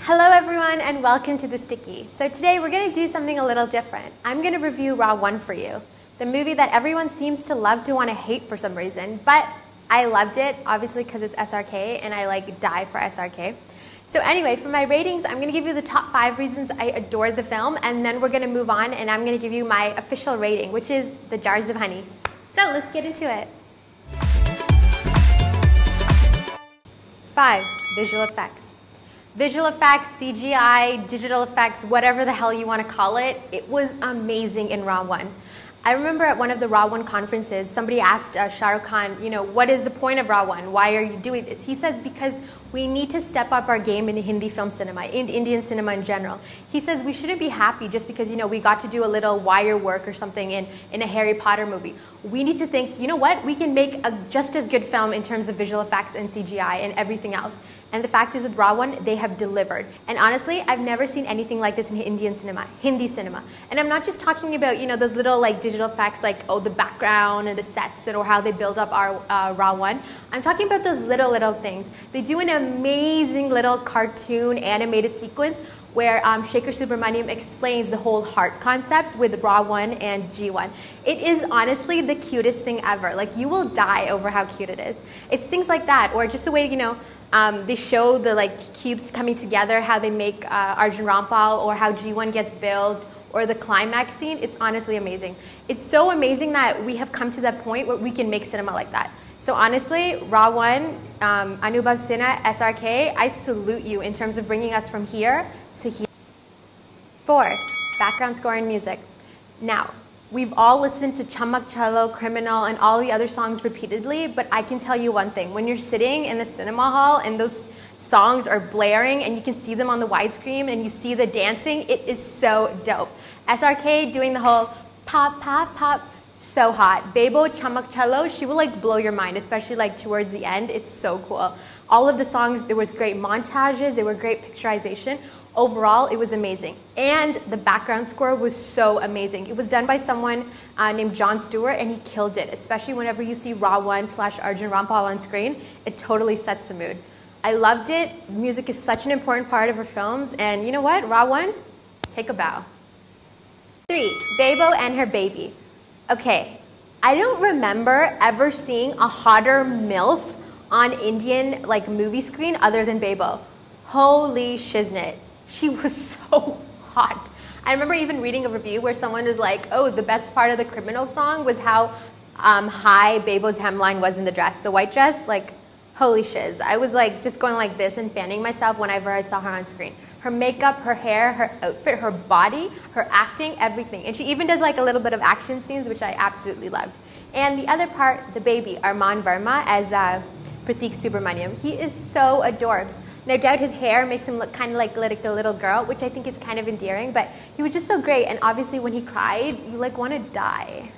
Hello everyone and welcome to The Sticky. So today we're going to do something a little different. I'm going to review Raw 1 for you, the movie that everyone seems to love to want to hate for some reason, but I loved it, obviously because it's SRK and I die for SRK. So anyway, for my ratings, I'm going to give you the top 5 reasons I adored the film, and then we're going to move on and I'm going to give you my official rating, which is the jars of honey. So let's get into it. 5. Visual effects. Visual effects, CGI, digital effects, whatever the hell you want to call it, it was amazing in Raw 1. I remember at one of the Raw 1 conferences, somebody asked Shah Rukh Khan, what is the point of Raw 1? Why are you doing this? He said, because we need to step up our game in Hindi film cinema, in Indian cinema in general. He says we shouldn't be happy just because, we got to do a little wire work or something in a Harry Potter movie. We need to think, we can make a just as good film in terms of visual effects and CGI and everything else. And the fact is with Raw 1, they have delivered. And honestly, I've never seen anything like this in Indian cinema, Hindi cinema. And I'm not just talking about, those little digital effects the background and the sets or how they build up our Raw 1. I'm talking about those little things. They do an amazing little cartoon animated sequence where Shekhar Subramaniam explains the whole heart concept with Raw 1 and G1. It is honestly the cutest thing ever. You will die over how cute it is. It's things like that, or just the way, they show the cubes coming together, how they make Arjun Rampal, or how G1 gets built, or the climax scene. It's honestly amazing. It's so amazing that we have come to that point where we can make cinema like that. So honestly, Raw 1, Anubhav Sinha, SRK, I salute you in terms of bringing us from here to here. 4. Background score and music. Now, we've all listened to Chamak Chalo, Criminal, and all the other songs repeatedly, but I can tell you one thing. When you're sitting in the cinema hall and those songs are blaring and you can see them on the widescreen and you see the dancing, it is so dope. SRK doing the whole pop, pop, pop, so hot. Bebo, Chamak Chalo, she will blow your mind, especially towards the end. It's so cool. All of the songs, there was great montages, there were great picturization. Overall, it was amazing. And the background score was so amazing. It was done by someone named Jon Stewart, and he killed it, especially whenever you see Raw 1 / Arjun Rampal on screen. It totally sets the mood. I loved it. Music is such an important part of her films, and you know what? Raw 1, take a bow. 3. Bebo and her baby. Okay, I don't remember ever seeing a hotter MILF on Indian movie screen other than Bebo. Holy shiznit. She was so hot. I remember even reading a review where someone was like, oh, the best part of the Criminal song was how high Bebo's hemline was in the dress, the white dress. Holy shiz. I was just going like this and fanning myself whenever I saw her on screen. Her makeup, her hair, her outfit, her body, her acting, everything. And she even does a little bit of action scenes, which I absolutely loved. And the other part, the baby, Arman Verma as Pratik Subramaniam. He is so adorbs. No doubt his hair makes him look kind of like a little girl, which I think is kind of endearing, but he was just so great. And obviously when he cried, you want to die.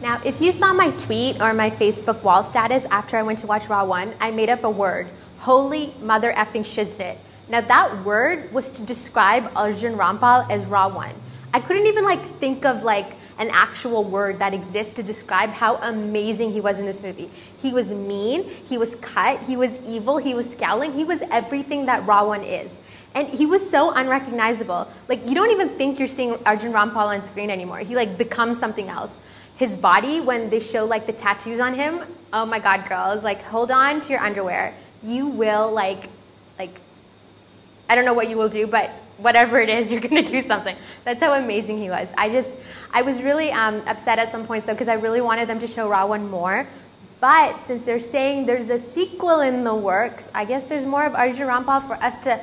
Now, if you saw my tweet or my Facebook wall status after I went to watch Raw 1, I made up a word. Holy mother effing shiznit. Now that word was to describe Arjun Rampal as Raw 1. I couldn't even think of an actual word that exists to describe how amazing he was in this movie. He was mean, he was cut, he was evil, he was scowling, he was everything that Raw 1 is. And he was so unrecognizable. You don't even think you're seeing Arjun Rampal on screen anymore. He becomes something else. His body, when they show the tattoos on him, oh my God, girls, hold on to your underwear. You will I don't know what you will do, but whatever it is, you're gonna do something. That's how amazing he was. I was really upset at some points though, because I really wanted them to show Raw 1 more. But since they're saying there's a sequel in the works, I guess there's more of Arjun Rampal for us to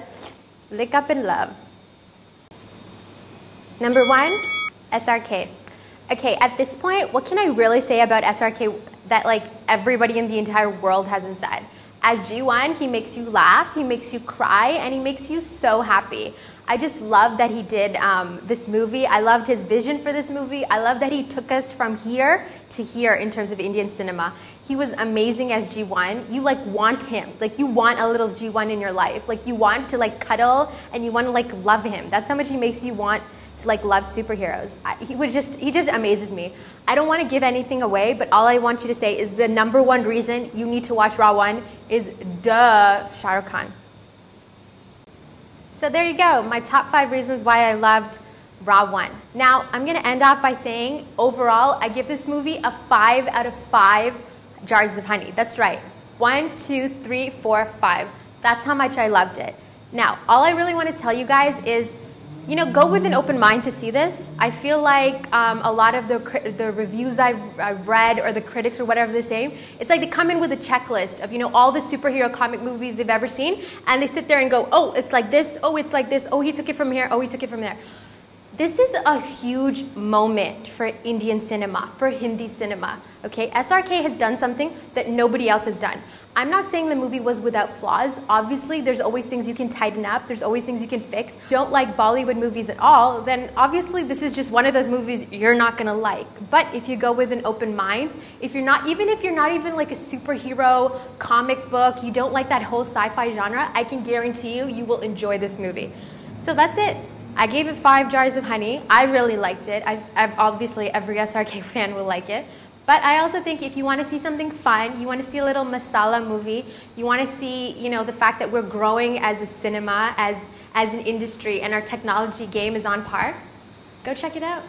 lick up and love. Number 1, SRK. Okay, at this point, what can I really say about SRK that everybody in the entire world hasn't said? As G1, he makes you laugh, he makes you cry, and he makes you so happy. I just love that he did this movie. I loved his vision for this movie. I love that he took us from here to here in terms of Indian cinema. He was amazing as G1. You want him. You want a little G1 in your life. You want to cuddle and you want to love him. That's how much he makes you want to love superheroes. He just amazes me. I don't want to give anything away, but all I want you to say is the #1 reason you need to watch Raw 1 is Shah Rukh Khan. So there you go, my top 5 reasons why I loved Ra One. Now, I'm gonna end off by saying, overall, I give this movie a 5 out of 5 jars of honey. That's right, 1, 2, 3, 4, 5. That's how much I loved it. Now, all I really want to tell you guys is, you know, go with an open mind to see this. I feel like a lot of the reviews I've read, or the critics or whatever they're saying, it's like they come in with a checklist of, you know, all the superhero comic movies they've ever seen, and they sit there and go, oh, it's like this, oh, it's like this, oh, he took it from here, oh, he took it from there. This is a huge moment for Indian cinema, for Hindi cinema, okay? SRK has done something that nobody else has done. I'm not saying the movie was without flaws. Obviously, there's always things you can tighten up. There's always things you can fix. If you don't like Bollywood movies at all, then obviously this is just one of those movies you're not gonna like. But if you go with an open mind, even if you're not even like a superhero comic book, you don't like that whole sci-fi genre, I can guarantee you, you will enjoy this movie. So that's it. I gave it 5 jars of honey. I really liked it. I've obviously, every SRK fan will like it. But I also think if you want to see something fun, you want to see a little masala movie, you want to see, you know, the fact that we're growing as a cinema, as an industry, and our technology game is on par, go check it out.